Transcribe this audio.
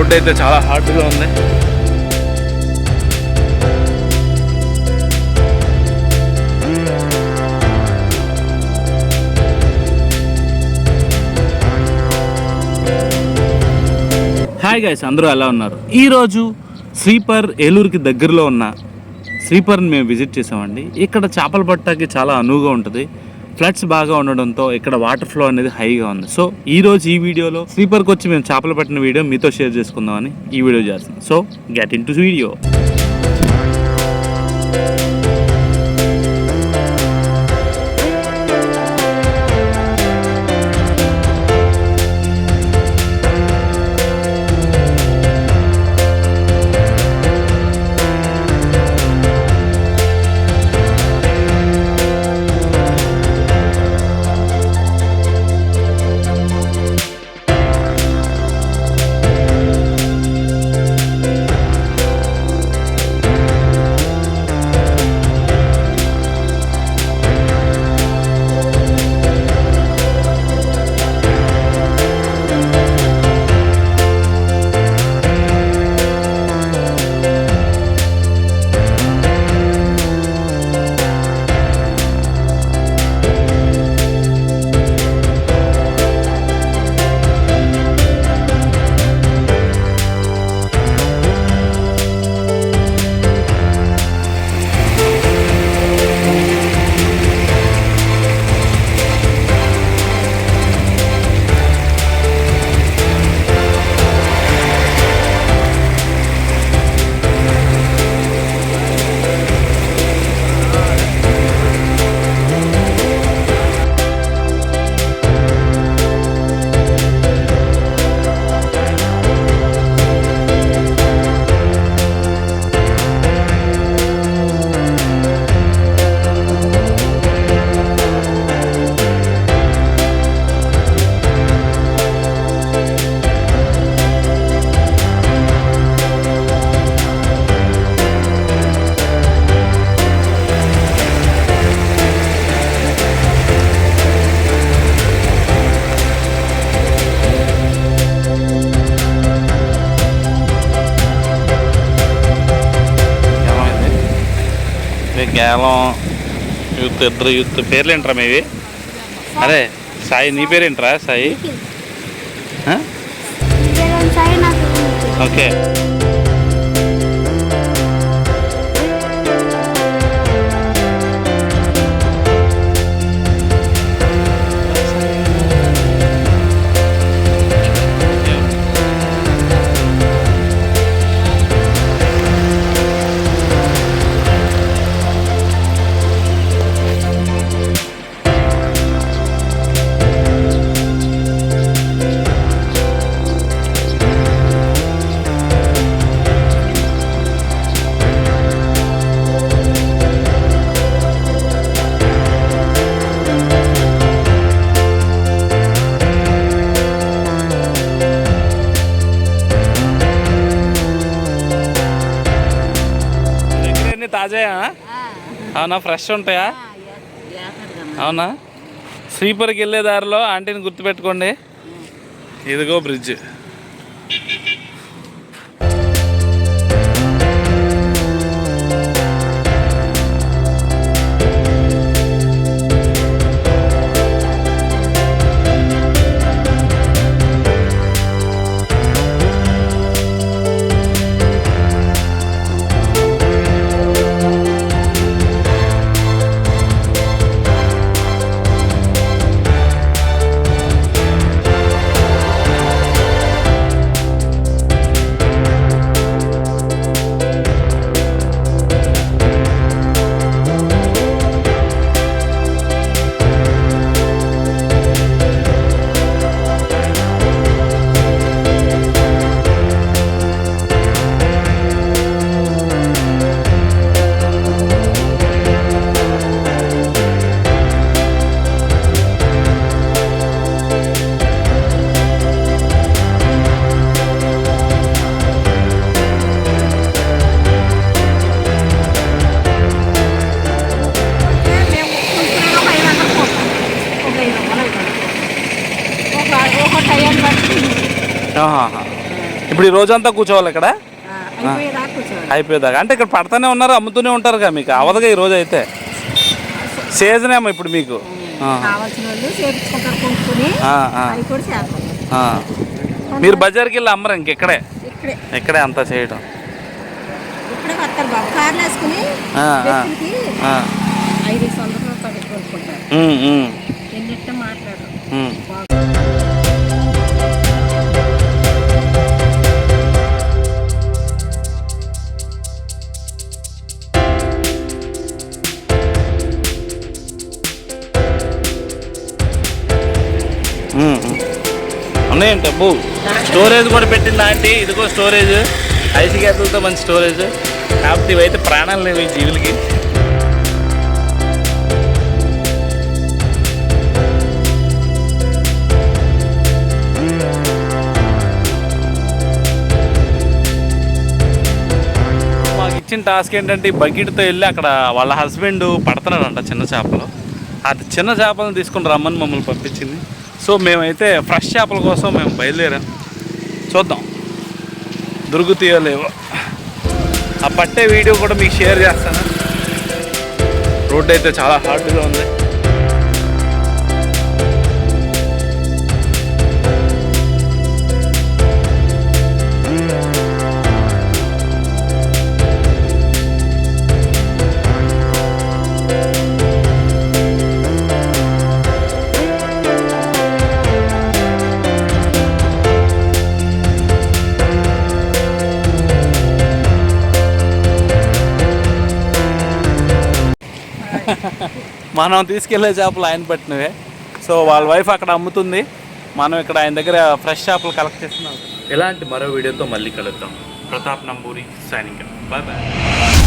Road అయితే చాలా హార్డ్గా ఉంది. హాయ్ గైస్, అందరూ ఎలా ఉన్నారు? ఈరోజు శ్రీపర్ ఏలూరుకి దగ్గరలో ఉన్న శ్రీపర్ని మేము విజిట్ చేసామండి. ఇక్కడ చేపలు పట్టడానికి చాలా అనువుగా ఉంటుంది. ఫ్లడ్స్ బాగా ఉండడంతో ఇక్కడ వాటర్ ఫ్లో అనేది హైగా ఉంది. సో ఈరోజు ఈ వీడియోలో శ్రీపర్కి వచ్చి మేము చేపలు పట్టిన వీడియో మీతో షేర్ చేసుకుందామని ఈ వీడియో చేస్తాం. So get in to video. కేవలం ఇద్దరు యూత్ పేర్లు ఏంట్రా మీవి? అరే సాయి, నీ పేరేంట్రా? సాయి. ఓకే. తాజాయా? అవునా? ఫ్రెష్ ఉంటాయా? అవునా? శ్రీపర్కి వెళ్ళే దారిలో ఆంటీని గుర్తుపెట్టుకోండి. ఇదిగో బ్రిడ్జ్. ఇప్పుడు ఈ రోజంతా కూర్చోవాలి ఇక్కడ అయిపోయేదాకా కూర్చోవాలి. అయిపోయేదాకా. అంటే ఇక్కడ పడతానే ఉన్నారు, అమ్ముతూనే ఉంటారుగా, మీకు అవదుగా ఈ రోజు అయితే సీజన్ ఏమో ఇప్పుడు మీకు. కావాల్సిన వాళ్ళు చేపించుకుంటారు, కొనుక్కుని అవి కూడా చేస్తారు. మీరు బజార్కి వెళ్ళి అమ్మరు ఇంకెక్కడే? ఇక్కడే ఇక్కడే అంతా చేయడం. ఇక్కడే వస్తారు బాబు, కార్లు వేసుకుని వ్యక్తులకి 500 రూపాయలు కొనుక్కుంటారు. ఎన్నిట్ట మాట్లాడరు. ఉన్నాయండి అబ్బు. స్టోరేజ్ కూడా పెట్టిందా ఆంటీ? ఇదిగో స్టోరేజ్, ఐసి గ్యాసులతో మంచి స్టోరేజ్. కాకపోతే ఇవైతే ప్రాణాలు లేవు ఈ జీవులకి. మాకు ఇచ్చిన టాస్క్ ఏంటంటే ఈ బకెట్తో వెళ్ళి అక్కడ వాళ్ళ హస్బెండ్ పడుతున్నాడంట చిన్న చేపలు. అది చిన్న చేపలను తీసుకుని రమ్మని మమ్మల్ని పంపించింది. సో మేమైతే ఫ్రెష్ చేపల కోసం మేము బయలుదేరాం. చూద్దాం దొరుకుతాయో లేవో. ఆ పట్టే వీడియో కూడా మీకు షేర్ చేస్తాను. రోడ్డు అయితే చాలా హార్డ్గా ఉంది. మనం తీసుకెళ్లే చేపలు ఆయన పట్టినవే. సో వాళ్ళ వైఫ్ అక్కడ అమ్ముతుంది, మనం ఇక్కడ ఆయన దగ్గర ఫ్రెష్ చేపలు కలెక్ట్ చేస్తున్నాం. ఇలాంటి మరో వీడియోతో మళ్ళీ కలుద్దాం. Pratap Namburi signing. Bye bye.